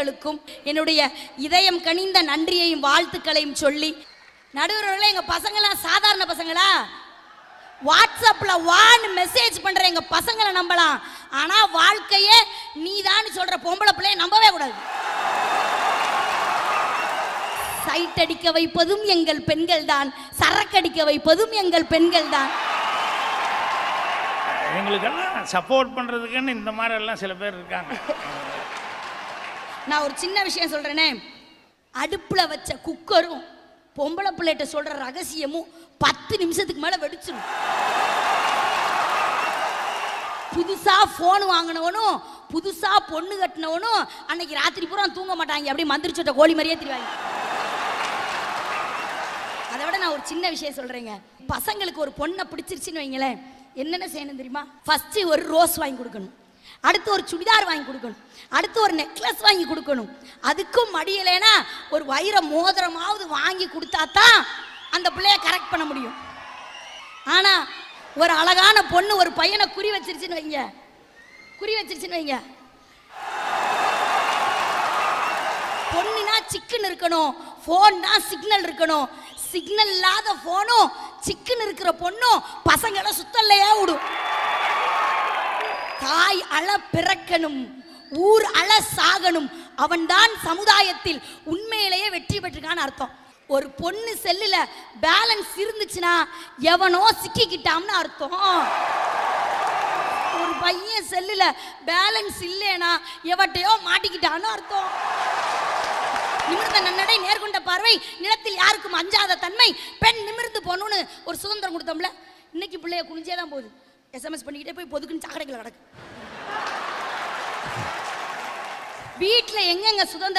நேயர்களுக்கும் என்னுடைய இதயம் கனிந்த நன்றியையும் வாழ்த்துக்களையும் சொல்லி, நடுவர்களே எங்க பசங்களாம் சாதாரண பசங்களா? வாட்ஸ்அப்ல வான்னு மெசேஜ் பண்ற எங்க பசங்களை நம்பலாம், ஆனா வாழ்க்கையே நீதான் சொல்ற பொம்பளை பிள்ளைய நம்பவே கூடாது. சைட் அடிக்க வைப்பதும் எங்கள் பெண்கள் தான், சரக்கடிக்க வைப்பதும் எங்கள் பெண்கள் தான். எங்களுக்கெல்லாம் சப்போர்ட் பண்றதுக்குன்னு இந்த மாதிரி எல்லாம் சில பேர் இருக்காங்க. நான் ஒரு சின்ன விஷயம் சொல்றேனே, அடுப்புல வச்ச குக்கரும் பொம்பளை பிள்ளைகிட்ட சொல்ற ரகசியமும் 10 நிமிஷத்துக்கு மேல வெடிச்சிடும். புதுசா போன் வாங்கினவனும் புதுசா பொண்ணு கட்டினவனும் அன்னைக்கு ராத்திரி பூரா தூங்க மாட்டாங்க, அப்படியே மந்திரிச்சோட்ட கோழி மாதிரியே தெரிவாங்க. அதை விட நான் ஒரு சின்ன விஷயம் சொல்றேங்க, பசங்களுக்கு ஒரு பொண்ணை பிடிச்சிருச்சுன்னு வைங்களேன், என்னென்ன செய்யணும் தெரியுமா? ஃபர்ஸ்ட் ஒரு ரோஸ் வாங்கி கொடுக்கணும், அடுத்து ஒரு சுடிதார் வாங்கி கொடுக்கணும், அடுத்து ஒரு நெக்லஸ் வாங்கி கொடுக்கணும், அதுக்கும் மடியலைன்னா ஒரு வைர மோதிரமாவது வாங்கி கொடுத்தா தான் அந்த பிள்ளைய கரெக்ட் பண்ண முடியும். ஆனா ஒரு அழகான பொண்ணு ஒரு பையனை குறி வச்சிருச்சுன்னு வைங்க, பொண்ணுனா சிக்கன் இருக்கணும், போன்னா சிக்னல் இருக்கணும், சிக்னல் இல்லாத போனும் சிக்கன் இருக்கிற பொண்ணும் பசங்களை சுத்தல்லையா விடும். தாய் அழ பிறக்கணும், ஊர் அழ சாகணும், அவன்தான் சமுதாயத்தில் உண்மையிலேயே வெற்றி பெற்றிருக்கான்னு அர்த்தம். ஒரு பொண்ணு செல்லுல பேலன்ஸ் இருந்துச்சுன்னா எவனோ சிக்கிக்கிட்டான்னு அர்த்தம். ஒரு பையன் செல்லுல பேலன்ஸ் இல்லைனா எவட்டையோ மாட்டிக்கிட்டான்னு அர்த்தம். நிமிர்ந்த நன்னடை, நேர்கொண்ட பார்வை, நிலத்தில் யாருக்கும் அஞ்சாத தன்மை, பெண் நிமிர்ந்து போகணும்னு ஒரு சுதந்திரம் கொடுத்தோம்ல, இன்னைக்கு பிள்ளைய குனிஞ்சே தான் போகுது. SMS பண்ணிக்கிட்டே போய் பொதுக்குன்னு சாக்கடைகளை கிடக்கு. வீட்டில் எங்கெங்க சுதந்திரம்